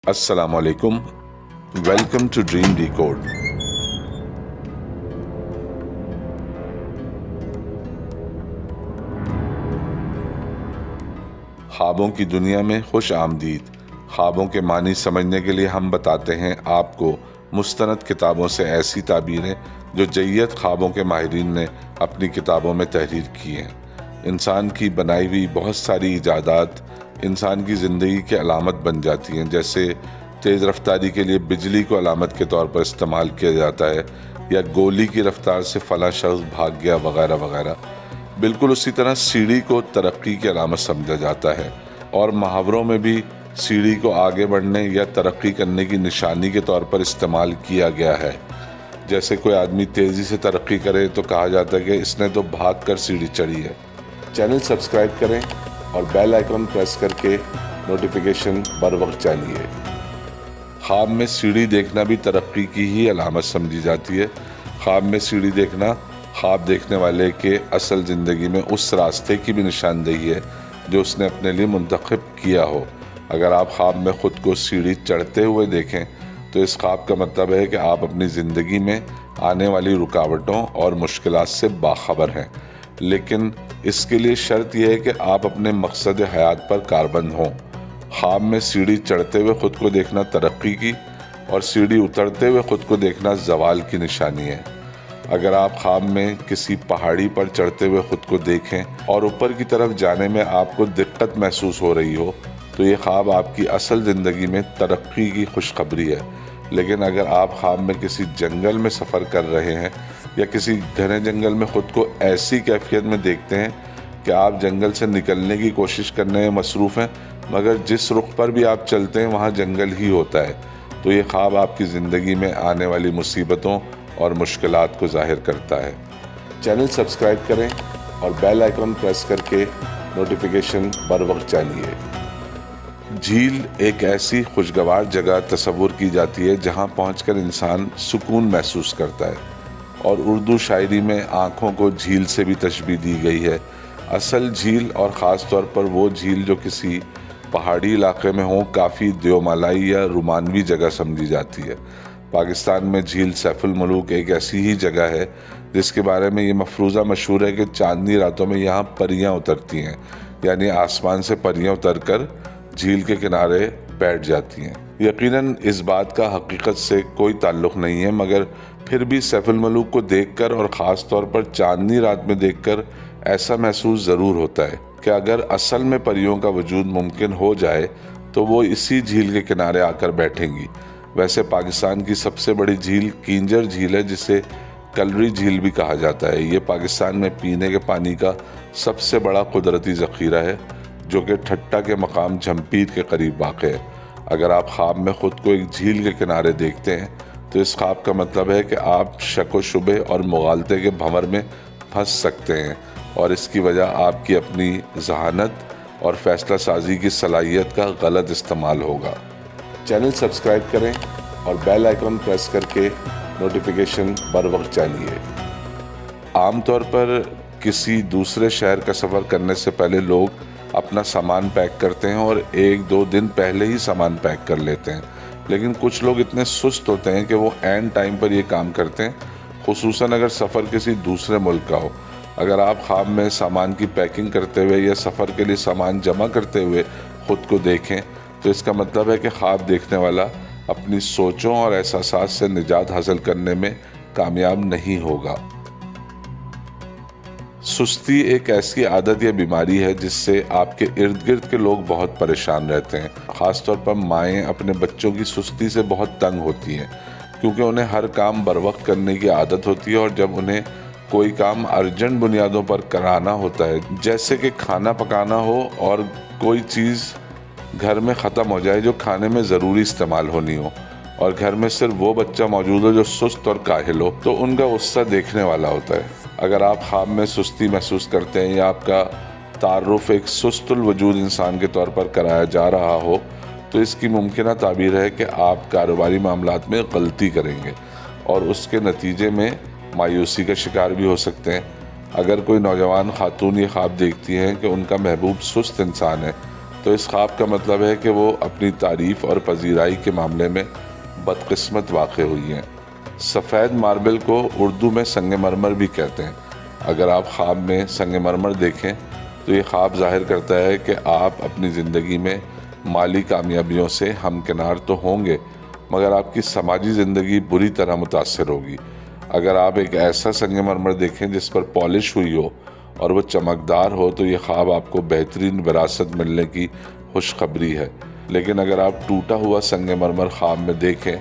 Assalamu alaikum. Welcome to Dream Decode. ख्वाबों की दुनिया में खुश आमदीद। ख्वाबों के मानी समझने के लिए हम बताते हैं आपको मुस्तनद किताबों से ऐसी ताबीरें जो जय्यत ख्वाबों के माहिरीन ने अपनी किताबों में तहरीर की हैं। इंसान की बनाई हुई बहुत सारी इजादात इंसान की ज़िंदगी की अलामत बन जाती हैं, जैसे तेज़ रफ्तारी के लिए बिजली को अलामत के तौर पर इस्तेमाल किया जाता है, या गोली की रफ्तार से फला शख्स भाग गया वगैरह वगैरह। बिल्कुल उसी तरह सीढ़ी को तरक्की की अलामत समझा जाता है, और मुहावरों में भी सीढ़ी को आगे बढ़ने या तरक्की करने की निशानी के तौर पर इस्तेमाल किया गया है। जैसे कोई आदमी तेज़ी से तरक्की करे तो कहा जाता है कि इसने तो भाग कर सीढ़ी चढ़ी है। चैनल सब्सक्राइब करें और बेल आइकन प्रेस करके नोटिफिकेशन बर वक्त जानिए। ख्वाब में सीढ़ी देखना भी तरक्की की ही अलामत समझी जाती है। ख्वाब में सीढ़ी देखना ख्वाब देखने वाले के असल ज़िंदगी में उस रास्ते की भी निशानदेही है जो उसने अपने लिए मुंतखब किया हो। अगर आप ख्वाब में ख़ुद को सीढ़ी चढ़ते हुए देखें तो इस ख्वाब का मतलब है कि आप अपनी ज़िंदगी में आने वाली रुकावटों और मुश्किलात से बाखबर हैं, लेकिन इसके लिए शर्त यह है कि आप अपने मकसद हयात पर कारबंद हों। ख्वाब में सीढ़ी चढ़ते हुए ख़ुद को देखना तरक्की की और सीढ़ी उतरते हुए ख़ुद को देखना ज़वाल की निशानी है। अगर आप ख्वाब में किसी पहाड़ी पर चढ़ते हुए ख़ुद को देखें और ऊपर की तरफ जाने में आपको दिक्कत महसूस हो रही हो तो ये ख्वाब आपकी असल ज़िंदगी में तरक्की की खुशखबरी है। लेकिन अगर आप ख्वाब में किसी जंगल में सफ़र कर रहे हैं या किसी घने जंगल में ख़ुद को ऐसी कैफियत में देखते हैं कि आप जंगल से निकलने की कोशिश करने में मसरूफ़ हैं, मगर जिस रुख पर भी आप चलते हैं वहाँ जंगल ही होता है, तो ये ख्वाब आपकी ज़िंदगी में आने वाली मुसीबतों और मुश्किलात को ज़ाहिर करता है। चैनल सब्सक्राइब करें और बेल आइकन प्रेस करके नोटिफिकेशन बर वक्त जानिए। झील एक ऐसी खुशगवार जगह तस्वुर की जाती है जहाँ पहुँचकर इंसान सुकून महसूस करता है, और उर्दू शायरी में आँखों को झील से भी तशबीह दी गई है। असल झील और ख़ास तौर पर वो झील जो किसी पहाड़ी इलाके में हो काफ़ी देवमालाई या रोमानवी जगह समझी जाती है। पाकिस्तान में झील सैफुल मलूक एक ऐसी ही जगह है जिसके बारे में ये मफरूज़ा मशहूर है कि चांदनी रातों में यहाँ परियाँ उतरती हैं, यानी आसमान से परियाँ उतरकर झील के किनारे बैठ जाती हैं। यकीनन इस बात का हकीकत से कोई ताल्लुक़ नहीं है, मगर फिर भी सैफुल मलूक को देखकर और ख़ास तौर पर चांदनी रात में देखकर ऐसा महसूस ज़रूर होता है कि अगर असल में परियों का वजूद मुमकिन हो जाए तो वो इसी झील के किनारे आकर बैठेंगी। वैसे पाकिस्तान की सबसे बड़ी झील किंजर झील है, जिसे कलरी झील भी कहा जाता है। ये पाकिस्तान में पीने के पानी का सबसे बड़ा कुदरती ज़ख़ीरा है, जो कि ठट्टा के मकाम झमपीर के करीब वाक़ है। अगर आप ख्वाब में ख़ुद को एक झील के किनारे देखते हैं तो इस ख्वाब का मतलब है कि आप शक व शुबे और मुगालते के भंवर में फंस सकते हैं, और इसकी वजह आपकी अपनी ज़हानत और फ़ैसला साजी की सलाहियत का गलत इस्तेमाल होगा। चैनल सब्सक्राइब करें और बेल आइकन प्रेस करके नोटिफिकेशन बर वक्त जानिए। आमतौर पर किसी दूसरे शहर का सफ़र करने से पहले लोग अपना सामान पैक करते हैं और 1-2 दिन पहले ही सामान पैक कर लेते हैं, लेकिन कुछ लोग इतने सुस्त होते हैं कि वो ऐन टाइम पर ये काम करते हैं, खुसूसन अगर सफ़र किसी दूसरे मुल्क का हो। अगर आप ख्वाब में सामान की पैकिंग करते हुए या सफ़र के लिए सामान जमा करते हुए ख़ुद को देखें तो इसका मतलब है कि ख्वाब देखने वाला अपनी सोचों और एहसासात से निजात हासिल करने में कामयाब नहीं होगा। सुस्ती एक ऐसी आदत या बीमारी है जिससे आपके इर्द गिर्द के लोग बहुत परेशान रहते हैं। ख़ास तौर पर माएँ अपने बच्चों की सुस्ती से बहुत तंग होती हैं, क्योंकि उन्हें हर काम बर वक्त करने की आदत होती है, और जब उन्हें कोई काम अर्जेंट बुनियादों पर कराना होता है, जैसे कि खाना पकाना हो और कोई चीज़ घर में ख़त्म हो जाए जो खाने में ज़रूरी इस्तेमाल होनी हो, और घर में सिर्फ वो बच्चा मौजूद हो जो सुस्त और काहिल हो, तो उनका गुस्सा देखने वाला होता है। अगर आप ख्वाब में सुस्ती महसूस करते हैं या आपका तारुफ़ एक सुस्तुल वजूद इंसान के तौर पर कराया जा रहा हो तो इसकी मुमकिना ताबीर है कि आप कारोबारी मामलात में गलती करेंगे और उसके नतीजे में मायूसी का शिकार भी हो सकते हैं। अगर कोई नौजवान खातून ये ख्वाब देखती हैं कि उनका महबूब सुस्त इंसान है تو اس خواب کا مطلب ہے کہ وہ اپنی تعریف اور پذیرائی کے معاملے میں بدقسمت واقع ہوئی ہیں۔ سفید ماربل کو اردو میں سنگ مرمر بھی کہتے ہیں۔ اگر آپ خواب میں سنگ مرمر دیکھیں تو یہ خواب ظاہر کرتا ہے کہ آپ اپنی زندگی میں مالی کامیابیوں سے ہمکنار تو ہوں گے، مگر آپ کی سماجی زندگی بری طرح متاثر ہوگی۔ اگر آپ ایک ایسا سنگ مرمر دیکھیں جس پر پالش ہوئی ہو اور وہ چمکدار ہو تو یہ خواب آپ کو بہترین وراثت ملنے کی خوشخبری ہے۔ لیکن اگر آپ ٹوٹا ہوا سنگ مرمر خواب میں دیکھیں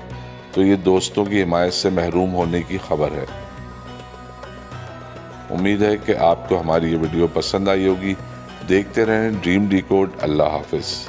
تو یہ دوستوں کی حمایت سے محروم ہونے کی خبر ہے۔ امید ہے کہ آپ کو ہماری یہ ویڈیو پسند آئی ہوگی۔ دیکھتے رہیں ڈریم ڈیکوڈ۔ اللہ حافظ۔